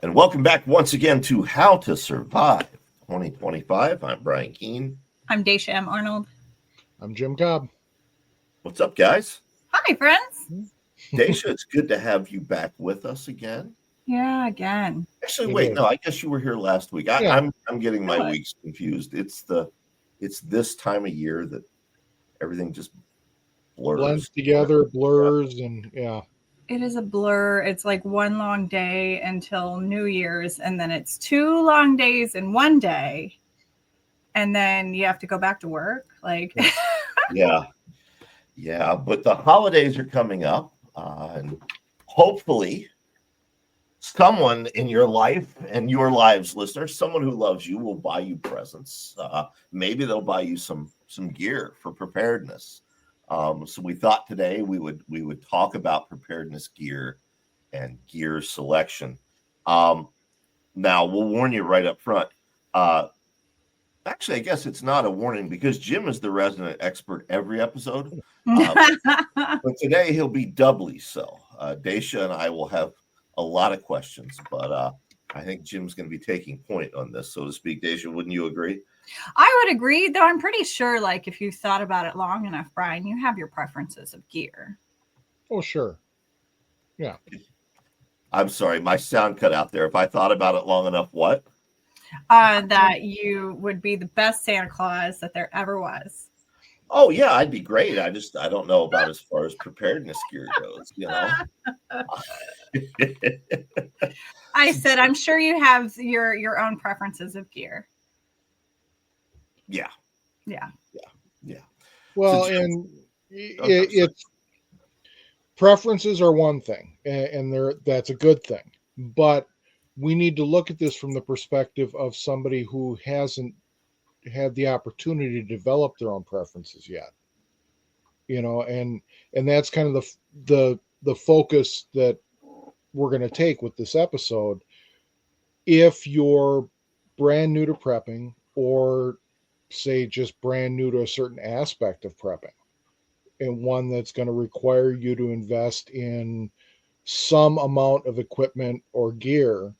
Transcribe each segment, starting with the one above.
And welcome back once again to How to Survive 2025. I'm Brian Keene. I'm Dacia M. Arnold. I'm Jim Cobb. What's up, guys? Hi, friends. Dacia, it's good to have you back with us again. Yeah, again. Actually, wait, no, I guess you were here last week. I'm getting my weeks confused. It's this time of year that everything just blends together, blurs, and yeah. It is a blur. It's like one long day until New Year's, and then it's 2 long days in one day, and then you have to go back to work. Like, yeah. But the holidays are coming up, and hopefully, someone in your life and your lives, listeners, someone who loves you will buy you presents. Maybe they'll buy you some gear for preparedness. So we thought today we would talk about preparedness gear and gear selection. Now we'll warn you right up front. Actually, I guess it's not a warning because Jim is the resident expert every episode. But today he'll be doubly so. Dacia and I will have a lot of questions, but I think Jim's going to be taking point on this, so to speak. Dacia, wouldn't you agree? I would agree, though I'm pretty sure, like, if you thought about it long enough, Brian, you have your preferences of gear. Oh, sure. Yeah. I'm sorry, my sound cut out there. If I thought about it long enough, what? That you would be the best Santa Claus that there ever was. Oh, yeah, I'd be great. I don't know about as far as preparedness gear goes, I said, I'm sure you have your own preferences of gear. Yeah. Well, and it's preferences are one thing, and that's a good thing. But we need to look at this from the perspective of somebody who hasn't had the opportunity to develop their own preferences yet. And that's kind of the focus that we're going to take with this episode. If you're brand new to prepping, or say just brand new to a certain aspect of prepping, and one that's going to require you to invest in some amount of equipment or gear,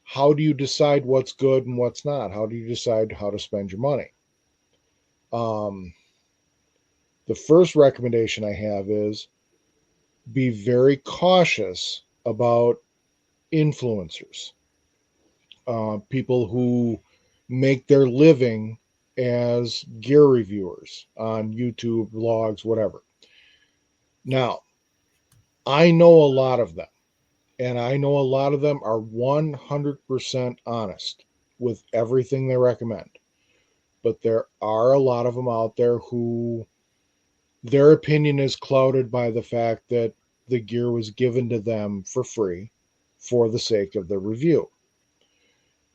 how do you decide what's good and what's not? How do you decide how to spend your money? The first recommendation I have is be very cautious about influencers, people who make their living as gear reviewers on YouTube, blogs, whatever. Now, I know a lot of them, and I know a lot of them are 100% honest with everything they recommend. But there are a lot of them out there who their opinion is clouded by the fact that the gear was given to them for free for the sake of the review.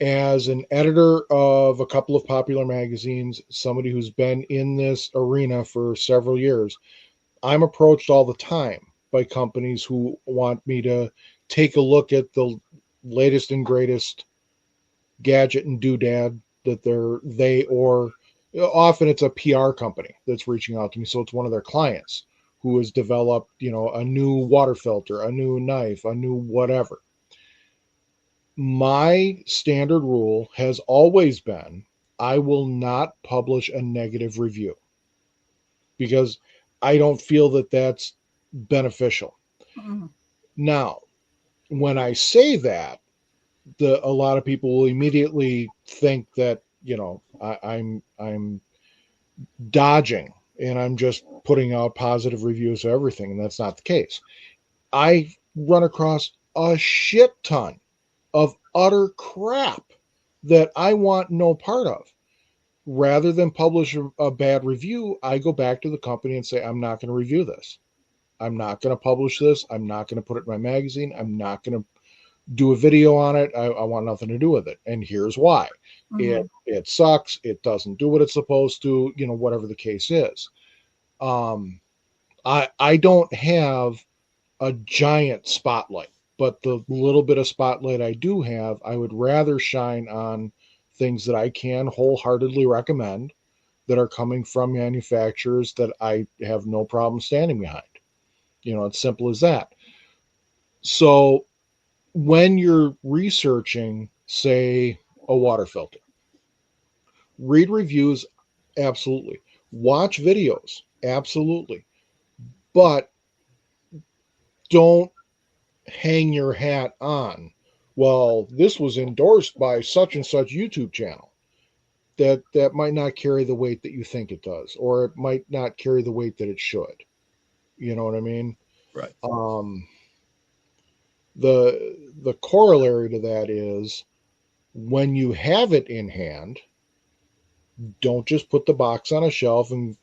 As an editor of a couple of popular magazines, somebody who's been in this arena for several years, I'm approached all the time by companies who want me to take a look at the latest and greatest gadget and doodad that often it's a PR company that's reaching out to me. So it's one of their clients who has developed, a new water filter, a new knife, a new whatever. My standard rule has always been, I will not publish a negative review because I don't feel that that's beneficial. Mm-hmm. Now, when I say that, a lot of people will immediately think that, I'm dodging and I'm just putting out positive reviews of everything, and that's not the case. I run across a shit ton of utter crap that I want no part of. Rather than publish a bad review, I go back to the company and say, I'm not going to review this. I'm not going to publish this. I'm not going to put it in my magazine. I'm not going to do a video on it. I want nothing to do with it. And here's why. Mm-hmm. It sucks. It doesn't do what it's supposed to, whatever the case is. I don't have a giant spotlight, but the little bit of spotlight I do have, I would rather shine on things that I can wholeheartedly recommend that are coming from manufacturers that I have no problem standing behind. It's simple as that. So when you're researching, say, a water filter, read reviews, absolutely. Watch videos, absolutely. But don't hang your hat on, well, this was endorsed by such and such YouTube channel. That might not carry the weight that you think it does, or it might not carry the weight that it should. You know what I mean? Right. The corollary to that is, when you have it in hand, don't just put the box on a shelf and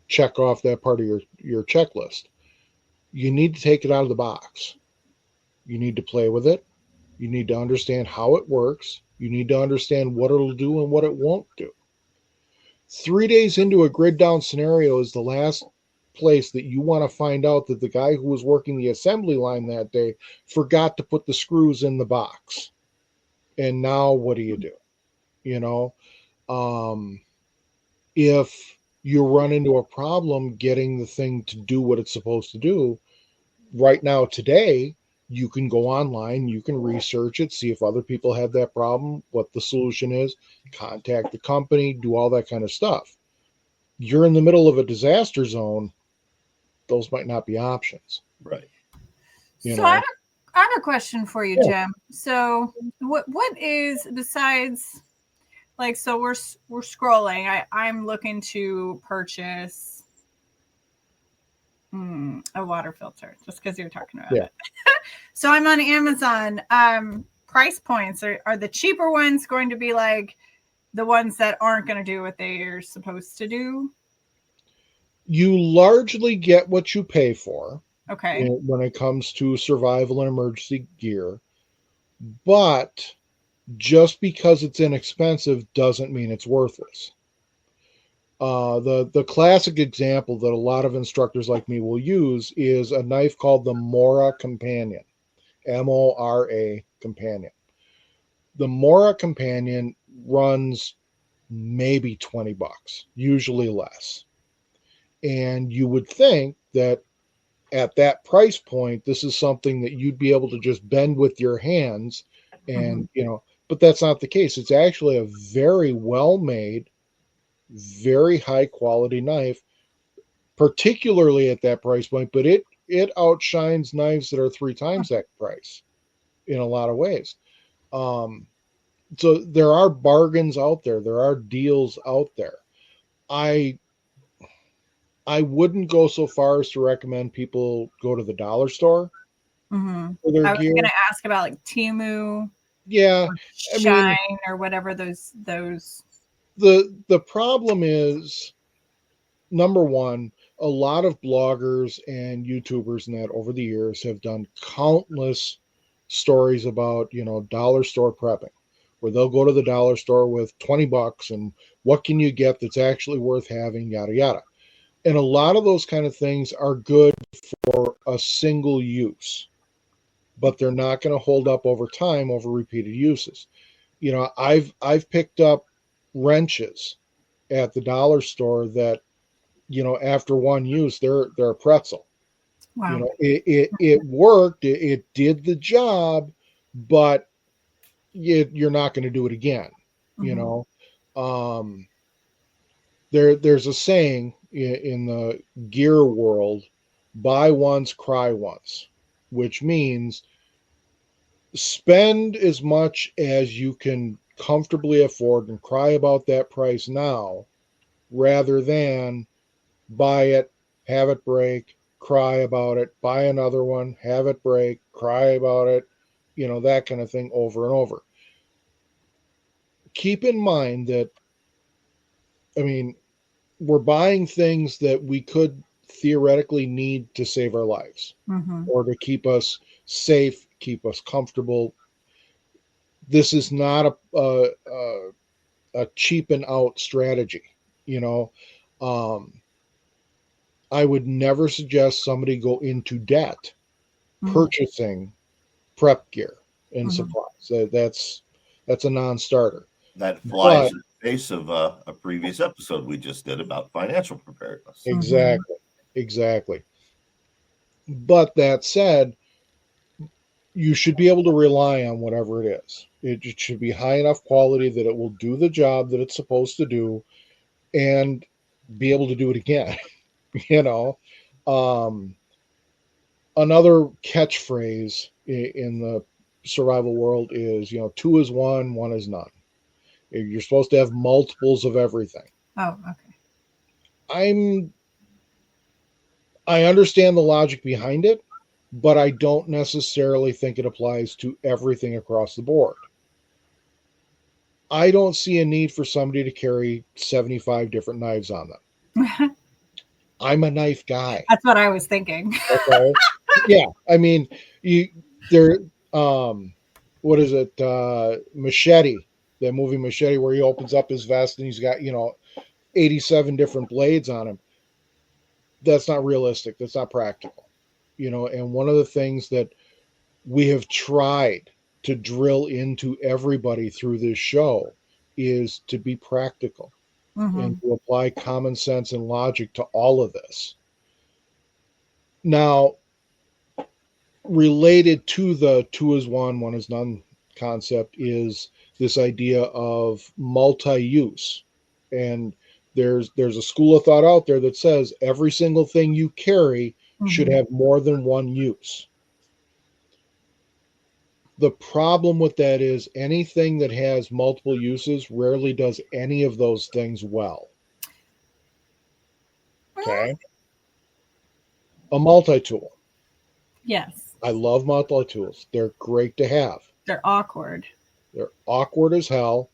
check off that part of your checklist. You need to take it out of the box. You need to play with it. You need to understand how it works. You need to understand what it'll do and what it won't do. 3 days into a grid down scenario is the last place that you want to find out that the guy who was working the assembly line that day forgot to put the screws in the box. And now what do? You know, if you run into a problem getting the thing to do what it's supposed to do, right now, today, you can go online, you can research it, see if other people have that problem, what the solution is, contact the company, do all that kind of stuff. You're in the middle of a disaster zone, those might not be options. Right. So I have a question for you, Jim. So what is, besides, like, so we're scrolling, I'm looking to purchase a water filter, just because you're talking about it. So I'm on Amazon. Price points, are the cheaper ones going to be like the ones that aren't going to do what they're supposed to do? You largely get what you pay for. Okay. When it comes to survival and emergency gear. But just because it's inexpensive doesn't mean it's worthless. The classic example that a lot of instructors like me will use is a knife called the Mora Companion, Mora Companion. The Mora Companion runs maybe $20, usually less. And you would think that at that price point, this is something that you'd be able to just bend with your hands and, but that's not the case. It's actually a very well made, very high quality knife, particularly at that price point, but it outshines knives that are 3 times that price in a lot of ways. So there are bargains out there. There are deals out there. I wouldn't go so far as to recommend people go to the dollar store for their I was gear. going to ask about like Temu, Yeah, Shine, or whatever those. The problem is, number one, a lot of bloggers and YouTubers and that over the years have done countless stories about, dollar store prepping, where they'll go to the dollar store with $20 and what can you get that's actually worth having, yada, yada. And a lot of those kind of things are good for a single use, but they're not going to hold up over time, over repeated uses. I've picked up wrenches at the dollar store that, after one use, they're a pretzel. Wow. It worked, it did the job, but you're not going to do it again. There's a saying in the gear world, buy once, cry once, which means spend as much as you can comfortably afford and cry about that price now, rather than buy it, have it break, cry about it, buy another one, have it break, cry about it, that kind of thing over and over. Keep in mind that, we're buying things that we could theoretically need to save our lives or to keep us safe, keep us comfortable. This is not a cheapen out strategy. I would never suggest somebody go into debt purchasing prep gear and supplies. That's a non-starter. That flies in the face of a previous episode we just did about financial preparedness. Exactly. But that said, you should be able to rely on whatever it is. It should be high enough quality that it will do the job that it's supposed to do and be able to do it again. you know, another catchphrase in the survival world is, two is one is none. You're supposed to have multiples of everything. Oh, okay. I understand the logic behind it, but I don't necessarily think it applies to everything across the board. I don't see a need for somebody to carry 75 different knives on them. I'm a knife guy. That's what I was thinking. Okay. Yeah. I mean, what is it? Machete, that movie Machete, where he opens up his vest and he's got, 87 different blades on him. That's not realistic. That's not practical. And one of the things that we have tried to drill into everybody through this show is to be practical and to apply common sense and logic to all of this. Now, related to the two is one is none concept is this idea of multi-use. And there's a school of thought out there that says every single thing you carry should have more than one use. The problem with that is anything that has multiple uses rarely does any of those things well. Okay? A multi-tool. Yes. I love multi-tools. They're great to have. They're awkward. They're awkward as hell.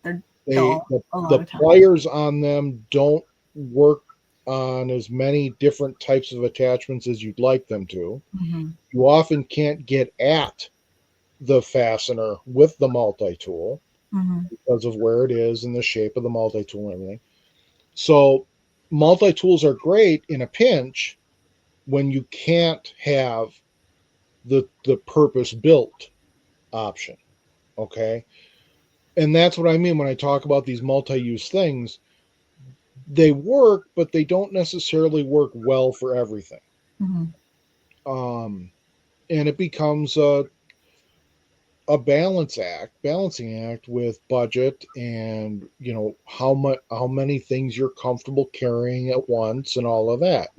They're dull the pliers on them don't work on as many different types of attachments as you'd like them to. You often can't get at the fastener with the multi-tool because of where it is and the shape of the multi-tool and everything. So multi-tools are great in a pinch when you can't have the purpose-built option. Okay? And that's what I mean when I talk about these multi-use things. They work, but they don't necessarily work well for everything. And it becomes a balancing act with budget and how many things you're comfortable carrying at once and all of that.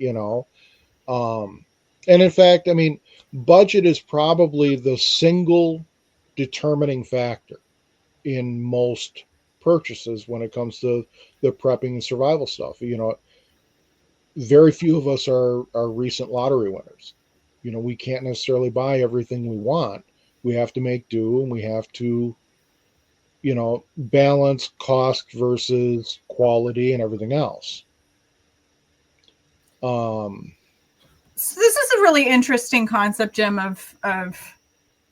And in fact, I mean, budget is probably the single determining factor in most purchases when it comes to the prepping and survival stuff. Very few of us are recent lottery winners. We can't necessarily buy everything we want. We have to make do, and we have to, balance cost versus quality and everything else. So this is a really interesting concept, Jim, of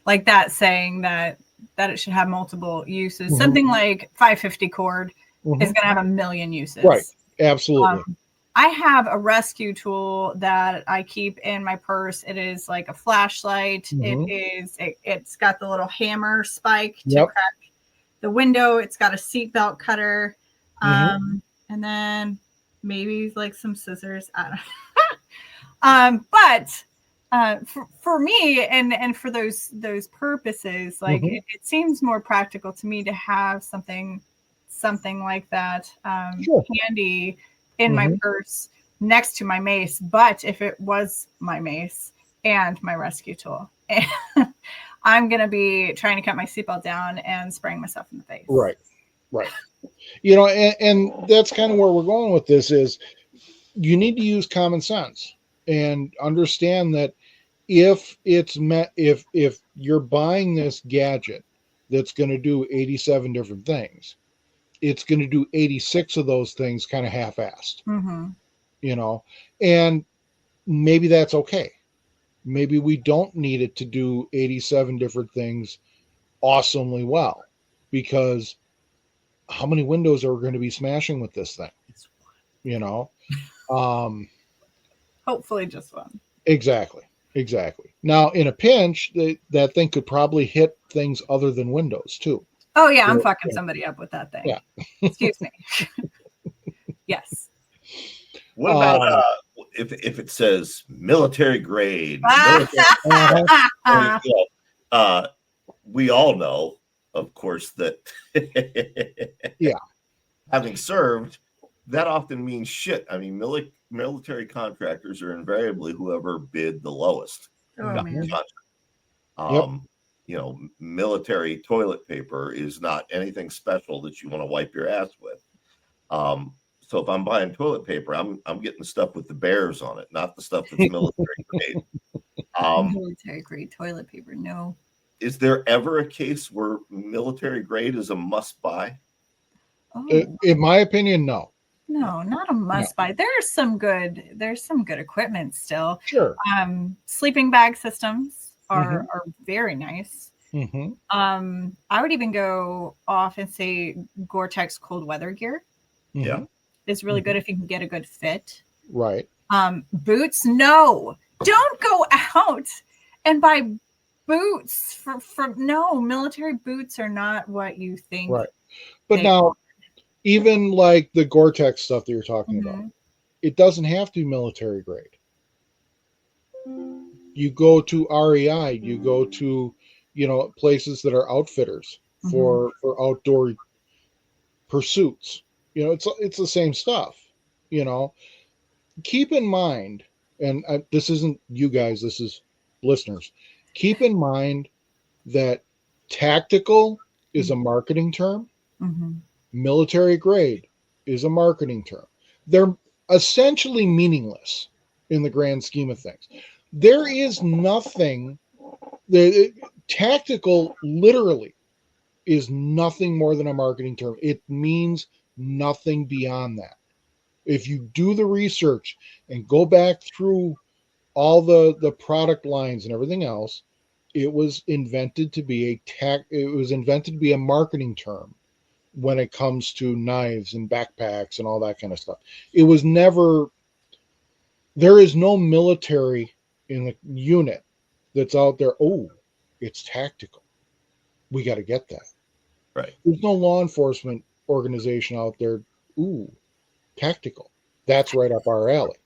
like that saying that it should have multiple uses. Something like 550 cord is going to have a million uses. Right. Absolutely. I have a rescue tool that I keep in my purse. It is like a flashlight. It's got the little hammer spike to crack the window. It's got a seatbelt cutter. And then maybe like some scissors. I don't know. But for me and for those purposes, like it seems more practical to me to have something like that handy in my purse next to my mace. But if it was my mace and my rescue tool, I'm going to be trying to cut my seatbelt down and spraying myself in the face. Right. And that's kind of where we're going with this is you need to use common sense and understand that if you're buying this gadget that's going to do 87 different things, it's going to do 86 of those things kind of half-assed, and maybe that's okay. Maybe we don't need it to do 87 different things awesomely well, because how many windows are we going to be smashing with this thing? Hopefully just one. Exactly. Now, in a pinch, that thing could probably hit things other than windows too. Oh yeah, I'm fucking somebody up with that thing. Yeah. Excuse me. Yes. What about if it says military grade? we all know, of course, that having served, that often means shit. I mean, military contractors are invariably whoever bid the lowest. Oh, man. Military toilet paper is not anything special that you want to wipe your ass with. So if I'm buying toilet paper, I'm getting stuff with the bears on it, not the stuff that's military grade. Military grade toilet paper, no. Is there ever a case where military grade is a must buy? In my opinion, no. No, not a must buy. There's some good equipment still. Sure. Sleeping bag systems are very nice. Mm-hmm. I would even go off and say Gore-Tex cold weather gear. Yeah. Is really good if you can get a good fit. Right. Boots, no. Don't go out and buy boots for no, military boots are not what you think. Right. But now, even like the Gore-Tex stuff that you're talking about, it doesn't have to be military grade. You go to REI, you go to, places that are outfitters for outdoor pursuits. It's the same stuff. Keep in mind, and this isn't you guys, this is listeners. Keep in mind that tactical is a marketing term. Military grade is a marketing term. They're essentially meaningless in the grand scheme of things. There is nothing. Tactical literally is nothing more than a marketing term. It means nothing beyond that. If you do the research and go back through all the product lines and everything else, it was invented to be a marketing term when it comes to knives and backpacks and all that kind of stuff. It was never, there is no military in the unit that's out there, oh, it's tactical. We got to get that. Right. There's no law enforcement organization out there, ooh, tactical. That's right up our alley.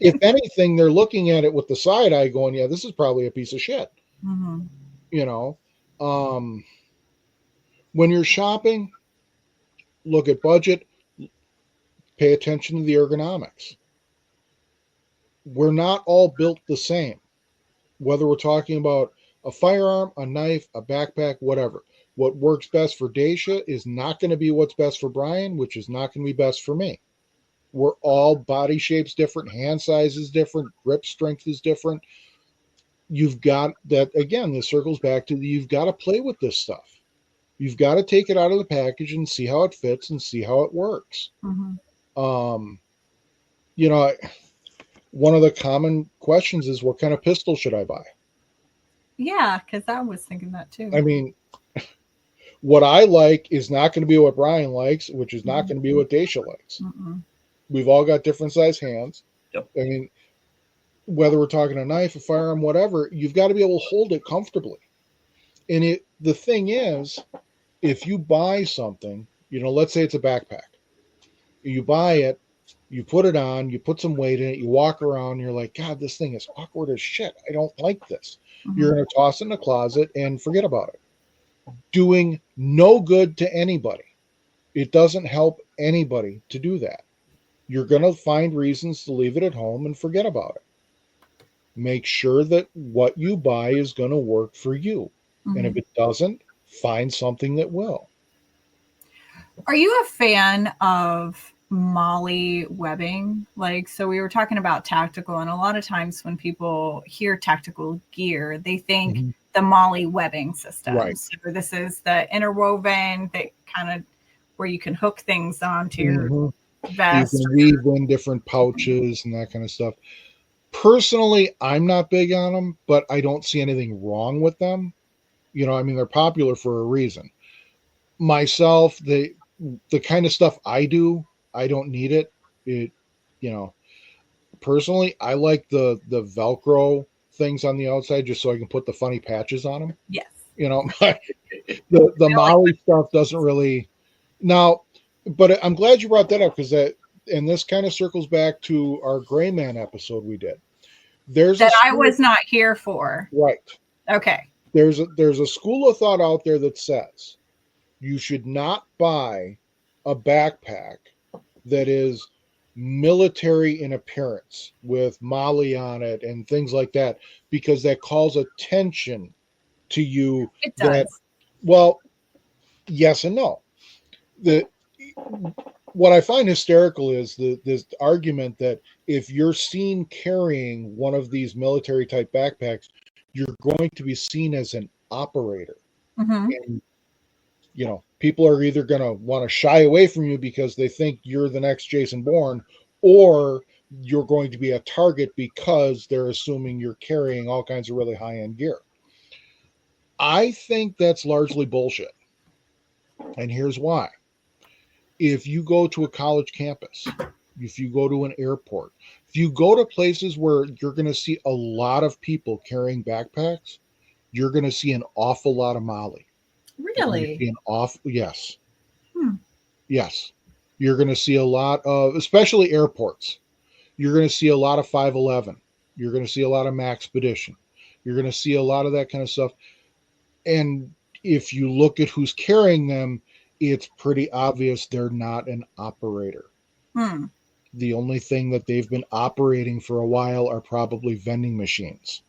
If anything, they're looking at it with the side eye going, yeah, this is probably a piece of shit. When you're shopping, look at budget, pay attention to the ergonomics. We're not all built the same, whether we're talking about a firearm, a knife, a backpack, whatever. What works best for Dacia is not going to be what's best for Brian, which is not going to be best for me. We're all body shapes different, hand size is different, grip strength is different. You've got that, again, this circles back to you've got to play with this stuff. You've got to take it out of the package and see how it fits and see how it works. One of the common questions is, what kind of pistol should I buy? Yeah, because I was thinking that too. I mean, what I like is not going to be what Brian likes, which is not going to be what Dacia likes. We've all got different size hands. Yep. I mean, whether we're talking a knife, a firearm, whatever, you've got to be able to hold it comfortably. And the thing is, if you buy something, let's say it's a backpack. You buy it, you put it on, you put some weight in it, you walk around, you're like, God, this thing is awkward as shit. I don't like this. You're going to toss it in the closet and forget about it. Doing no good to anybody. It doesn't help anybody to do that. You're going to find reasons to leave it at home and forget about it. Make sure that what you buy is going to work for you. And if it doesn't, find something that will. Are you a fan of MOLLE webbing? So we were talking about tactical, and a lot of times when people hear tactical gear, they think the MOLLE webbing system. Right. So this is the interwoven that kind of where you can hook things onto your vest. You can weave in different pouches and that kind of stuff. Personally, I'm not big on them, but I don't see anything wrong with them. They're popular for a reason. Myself, the kind of stuff I do, I don't need it. Personally, I like the Velcro things on the outside just so I can put the funny patches on them. Yes. The MOLLE stuff doesn't really now, but I'm glad you brought that up because and this kind of circles back to our Gray Man episode we did. I was not here for. Right. Okay. there's a school of thought out there that says you should not buy a backpack that is military in appearance with Molly on it and things like that, because that calls attention to you. It does. That, well, yes and no. What I find hysterical is this argument that if you're seen carrying one of these military type backpacks, you're going to be seen as an operator. Mm-hmm. And, people are either going to want to shy away from you because they think you're the next Jason Bourne, or you're going to be a target because they're assuming you're carrying all kinds of really high-end gear. I think that's largely bullshit. And here's why. If you go to a college campus, if you go to an airport, if you go to places where you're going to see a lot of people carrying backpacks, you're going to see an awful lot of Molly. Really? Yes. Yes. You're going to see a lot of, especially airports. You're going to see a lot of 511. You're going to see a lot of Maxpedition. You're going to see a lot of that kind of stuff. And if you look at who's carrying them, it's pretty obvious they're not an operator. The only thing that they've been operating for a while are probably vending machines.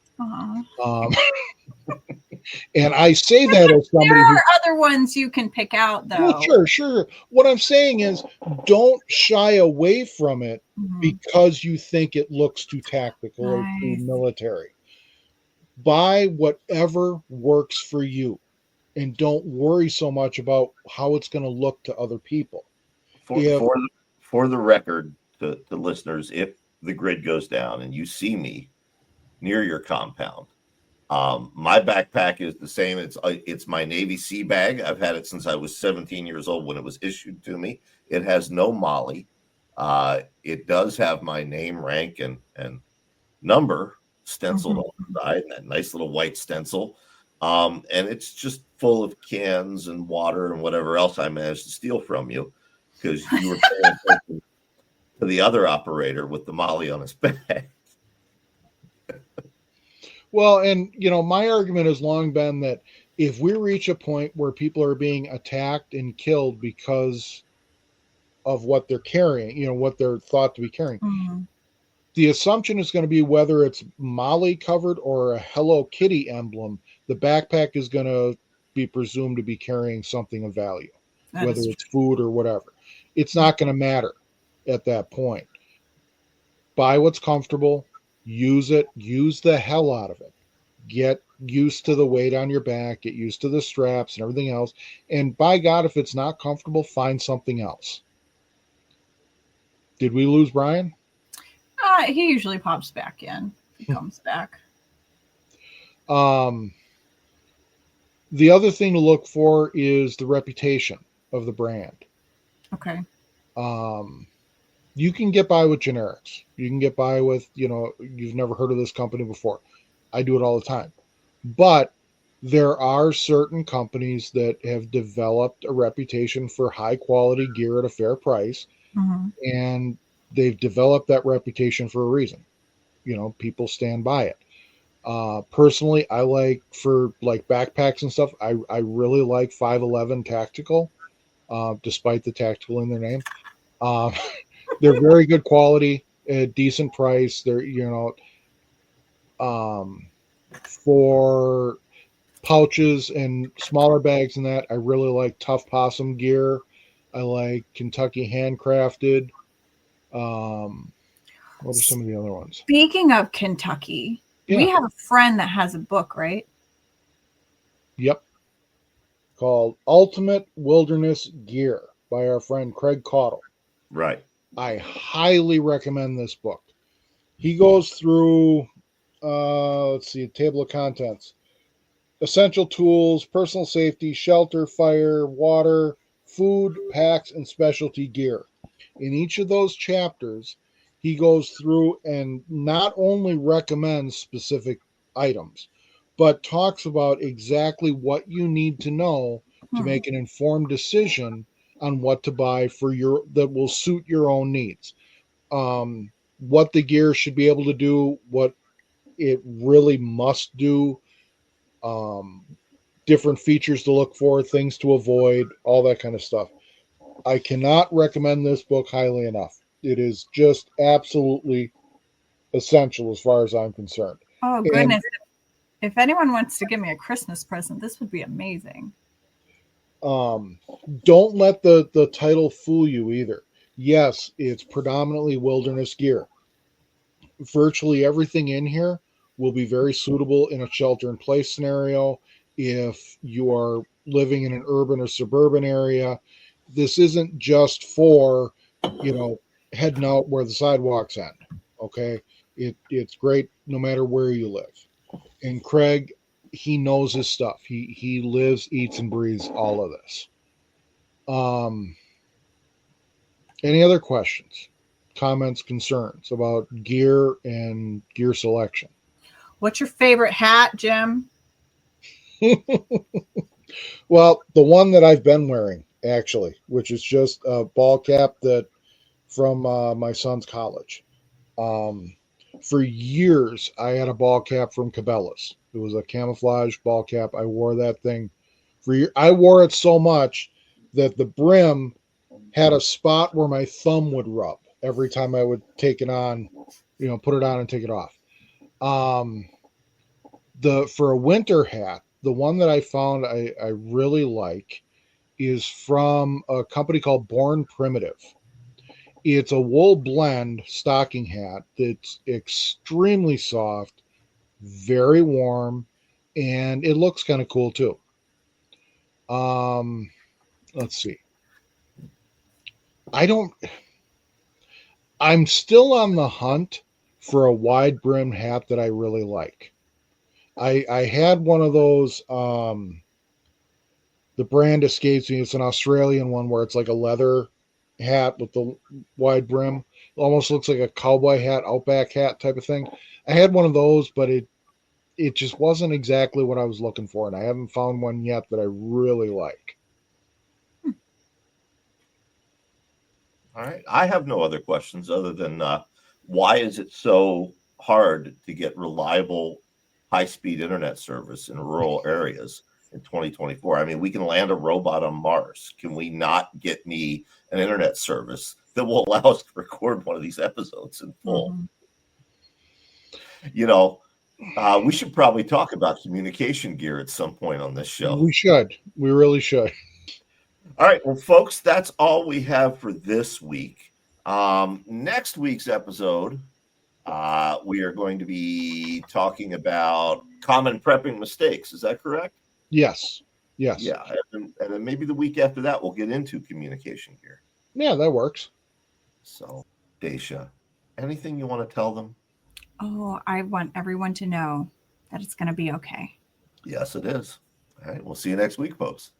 And I say that as somebody. There are other ones you can pick out, though. Well, sure. What I'm saying is, don't shy away from it because you think it looks too tactical or too military. Buy whatever works for you, and don't worry so much about how it's going to look to other people. For the record, the listeners, if the grid goes down and you see me near your compound, my backpack is the same. It's my Navy Sea bag. I've had it since I was 17 years old when it was issued to me. It has no Molly. It does have my name, rank, and number stenciled on the side, and that nice little white stencil. And it's just full of cans and water and whatever else I managed to steal from you, because you were paying attention to the other operator with the Molly on his bag. Well, and my argument has long been that if we reach a point where people are being attacked and killed because of what they're carrying, what they're thought to be carrying, the assumption is going to be whether it's Molly covered or a Hello Kitty emblem, the backpack is going to be presumed to be carrying something of value, whether it's food or whatever. It's not going to matter at that point. Buy what's comfortable. Use it. Use the hell out of it. Get used to the weight on your back. Get used to the straps and everything else. And by God, if it's not comfortable, find something else. Did we lose Brian? He usually pops back in. He comes back. The other thing to look for is the reputation of the brand. Okay. You can get by with generics. You can get by with, you've never heard of this company before. I do it all the time. But there are certain companies that have developed a reputation for high quality gear at a fair price. And they've developed that reputation for a reason. People stand by it. Personally, I like, for like backpacks and stuff, I really like 511 Tactical, despite the tactical in their name. They're very good quality, at decent price. They're, for pouches and smaller bags and that, I really like Tough Possum gear. I like Kentucky Handcrafted. What are some of the other ones? Speaking of Kentucky, we have a friend that has a book, right? Yep. Called Ultimate Wilderness Gear by our friend Craig Caudle. Right. I highly recommend this book. He goes through, table of contents. Essential tools, personal safety, shelter, fire, water, food, packs, and specialty gear. In each of those chapters, he goes through and not only recommends specific items, but talks about exactly what you need to know to make an informed decision on what to buy that will suit your own needs. What the gear should be able to do, what it really must do, different features to look for, things to avoid, all that kind of stuff. I cannot recommend this book highly enough. It is just absolutely essential as far as I'm concerned. Oh, goodness. If anyone wants to give me a Christmas present, this would be amazing. Don't let the title fool you either. Yes, it's predominantly wilderness gear. Virtually everything in here will be very suitable in a shelter-in-place scenario. If you are living in an urban or suburban area, this isn't just for, heading out where the sidewalks end. Okay, it's great no matter where you live. And Craig, he knows his stuff. He lives, eats, and breathes all of this. Any other questions, comments, concerns about gear and gear selection? What's your favorite hat, Jim? Well, the one that I've been wearing, actually, which is just a ball cap that from my son's college. For years, I had a ball cap from Cabela's. It was a camouflage ball cap. I wore that thing for years. I wore it so much that the brim had a spot where my thumb would rub every time I would take it on, put it on and take it off. For a winter hat, the one that I found I really like is from a company called Born Primitive. It's a wool blend stocking hat that's extremely soft, very warm, and it looks kind of cool too. Let's see. I'm still on the hunt for a wide brim hat that I really like. I had one of those, the brand escapes me. It's an Australian one where it's like a leather hat with the wide brim. It almost looks like a cowboy hat, outback hat type of thing. I had one of those, but it just wasn't exactly what I was looking for, and I haven't found one yet that I really like. All right. I have no other questions other than why is it so hard to get reliable high-speed internet service in rural areas in 2024? I mean, we can land a robot on Mars. Can we not get me an internet service that will allow us to record one of these episodes in full? Mm-hmm. We should probably talk about communication gear at some point on this show. We should. We really should. All right. Well, folks, that's all we have for this week. Next week's episode, we are going to be talking about common prepping mistakes. Is that correct? Yes. Yeah. And then maybe the week after that, we'll get into communication gear. Yeah, that works. So, Dacia, anything you want to tell them? Oh, I want everyone to know that it's going to be okay. Yes, it is. All right. We'll see you next week, folks.